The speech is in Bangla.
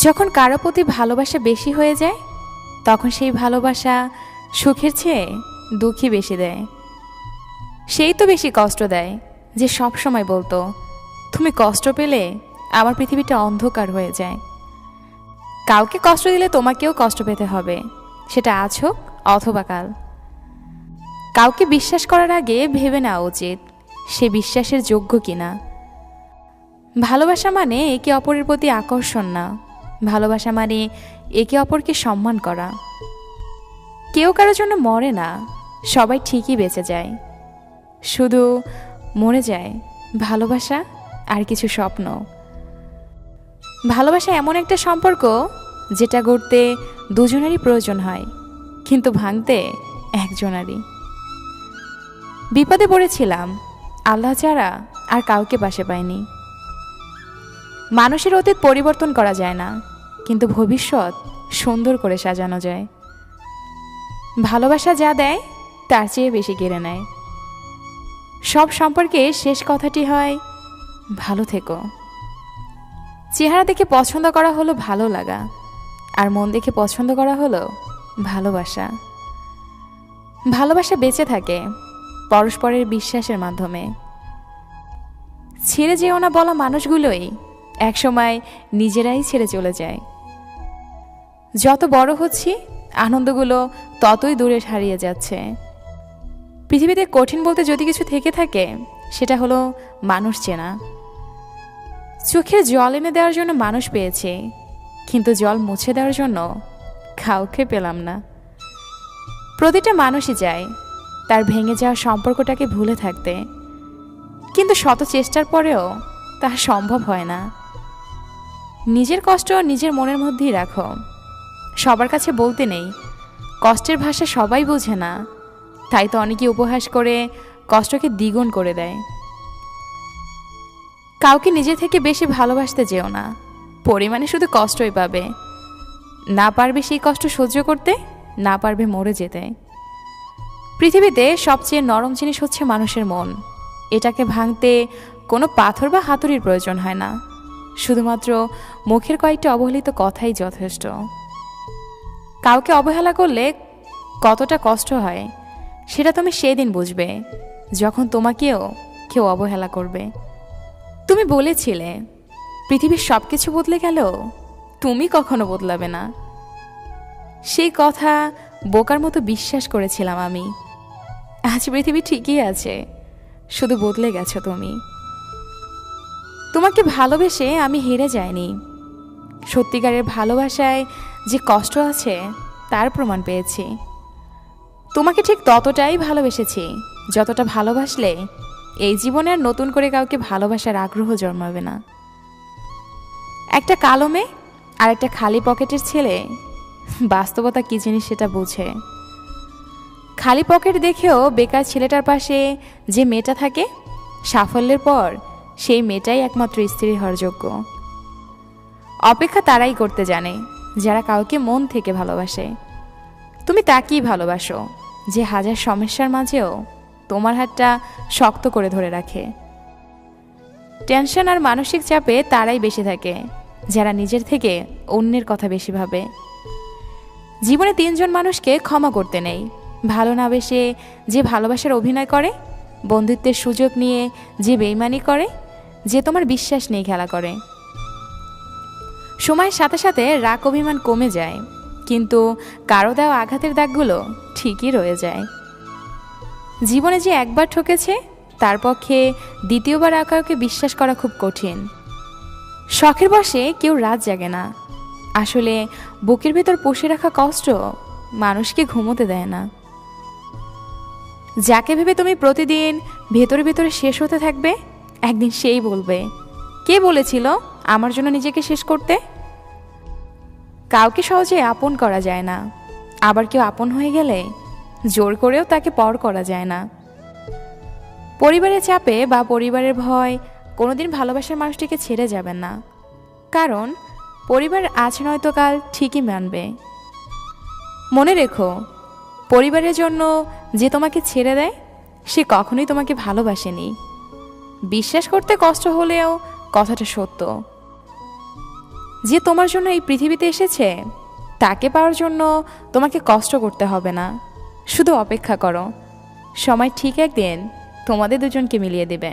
যখন কারো প্রতি ভালোবাসা বেশি হয়ে যায় তখন সেই ভালোবাসা সুখের চেয়ে দুঃখই বেশি দেয়। সেই তো বেশি কষ্ট দেয় যে সব সময় বলতো, তুমি কষ্ট পেলে আমার পৃথিবীটা অন্ধকার হয়ে যায়। কাউকে কষ্ট দিলে তোমাকেও কষ্ট পেতে হবে, সেটা আজ হোক অথবা কাল। কাউকে বিশ্বাস করার আগে ভেবে নেওয়া উচিত সে বিশ্বাসের যোগ্য কিনা। ভালোবাসা মানে একে অপরের প্রতি আকর্ষণ না, ভালোবাসা মানে একে অপরকে সম্মান করা। কেউ কারোর জন্য মরে না, সবাই ঠিকই বেঁচে যায়, শুধু মরে যায় ভালোবাসা আর কিছু স্বপ্ন। ভালোবাসা এমন একটা সম্পর্ক যেটা গড়তে দুজনেরই প্রয়োজন হয়, কিন্তু ভাঙতে একজনারই। বিপদে পড়েছিলাম, আল্লাহ ছাড়া আর কাউকে পাশে পাইনি। মানুষের অতীত পরিবর্তন করা যায় না, কিন্তু ভবিষ্যৎ সুন্দর করে সাজানো যায়। ভালোবাসা যা দেয় তার চেয়ে বেশি কেড়ে নেয়। সব সম্পর্কে শেষ কথাটি হয়, ভালো থেকো। চেহারা দেখে পছন্দ করা হলো ভালো লাগা, আর মন দেখে পছন্দ করা হলো ভালোবাসা। ভালোবাসা বেঁচে থাকে পরস্পরের বিশ্বাসের মাধ্যমে। ছেড়ে যেও না বলা মানুষগুলোই একসময় নিজেরাই ছেড়ে চলে যায়। যত বড় হচ্ছি আনন্দগুলো ততই দূরে হারিয়ে যাচ্ছে। পৃথিবীতে কঠিন বলতে যদি কিছু থেকে থাকে সেটা হলো মানুষ চেনা। চোখে জল এনে দেওয়ার জন্য মানুষ পেয়েছে, কিন্তু জল মুছে দেওয়ার জন্য কাউকে পেলাম না। প্রতিটা মানুষই চায় তার ভেঙে যাওয়া সম্পর্কটাকে ভুলে থাকতে, কিন্তু শত চেষ্টার পরেও তা সম্ভব হয় না। নিজের কষ্ট নিজের মনের মধ্যেই রাখো, সবার কাছে বলতে নেই। কষ্টের ভাষা সবাই বোঝে না, তাই তো অনেকে উপহাস করে কষ্টকে দ্বিগুণ করে দেয়। কাউকে নিজে থেকে বেশি ভালোবাসতে যেও না, পরিমাণে শুধু কষ্টই পাবে। না পারবে সেই কষ্ট সহ্য করতে, না পারবে মরে যেতে। পৃথিবীতে সবচেয়ে নরম জিনিস হচ্ছে মানুষের মন। এটাকে ভাঙতে কোনো পাথর বা হাতুড়ির প্রয়োজন হয় না, শুধুমাত্র মুখের কয়েকটি অবহেলিত কথাই যথেষ্ট। কাউকে অবহেলা করলে কতটা কষ্ট হয় সেটা তুমি সেদিন বুঝবে যখন তোমাকেও কেউ অবহেলা করবে। তুমি বলেছিলে পৃথিবীর সব কিছু বদলে গেল, তুমি কখনো বদলাবে না। সেই কথা বোকার মতো বিশ্বাস করেছিলাম আমি। আজ পৃথিবী ঠিকই আছে, শুধু বদলে গেছো তুমি। তোমাকে ভালোবেসে আমি হেরে যাইনি। সত্যিকারের ভালোবাসায় যে কষ্ট আছে তার প্রমাণ পেয়েছি। তোমাকে ঠিক ততটাই ভালোবেসেছি যতটা ভালোবাসলে এই জীবনে আর নতুন করে কাউকে ভালোবাসার আগ্রহ জন্মাবে না। একটা কালো মেয়ে আর একটা খালি পকেটের ছেলে বাস্তবতা কি জিনিস সেটা বুঝে। খালি পকেট দেখেও বেকার ছেলেটার পাশে যে মেয়েটা থাকে, সাফল্যের পর সেই মেয়েটাই একমাত্র স্ত্রী হওয়ার যোগ্য। অপেক্ষা তারাই করতে জানে যারা কাউকে মন থেকে ভালোবাসে। তুমি তাকেই ভালোবাসো যে হাজার সমস্যার মাঝেও তোমার হাতটা শক্ত করে ধরে রাখে। টেনশন আর মানসিক চাপে তারাই বেশি থাকে যারা নিজের থেকে অন্যের কথা বেশি ভাবে। জীবনে তিনজন মানুষকে ক্ষমা করতে নেই: ভালো না বেসে যে ভালোবাসার অভিনয় করে, বন্ধুত্বের সুযোগ নিয়ে যে বেইমানি করে, যে তোমার বিশ্বাস নিয়ে খেলা করে। সময়ের সাথে সাথে রাগ অভিমান কমে যায়, কিন্তু কারো দেওয়া আঘাতের দাগগুলো ঠিকই রয়ে যায়। জীবনে যে একবার ঠকেছে তার পক্ষে দ্বিতীয়বার আর কাউকে বিশ্বাস করা খুব কঠিন। শখের বশে কেউ রাত জাগে না, আসলে বুকের ভেতর পুষে রাখা কষ্ট মানুষকে ঘুমোতে দেয় না। যাকে ভেবে তুমি প্রতিদিন ভেতরে ভেতরে শেষ হতে থাকবে, একদিন সেই বলবে, কে বলেছিল আমার জন্য নিজেকে শেষ করতে? কাউকে সহজে আপন করা যায় না, আবার কেউ আপন হয়ে গেলে জোর করেও তাকে পর করা যায় না। পরিবারের চাপে বা পরিবারের ভয় কোনোদিন ভালোবাসার মানুষটিকে ছেড়ে যাবেন না, কারণ পরিবার আজ নয়তো কাল ঠিকই মানবে। মনে রেখো, পরিবারের জন্য যে তোমাকে ছেড়ে দেয় সে কখনোই তোমাকে যে তোমার জন্য এই পৃথিবীতে এসেছে তাকে পাওয়ার জন্য তোমাকে কষ্ট করতে হবে না, শুধু অপেক্ষা করো। সময় ঠিক একদিন তোমাদের দুজনকে মিলিয়ে দেবে।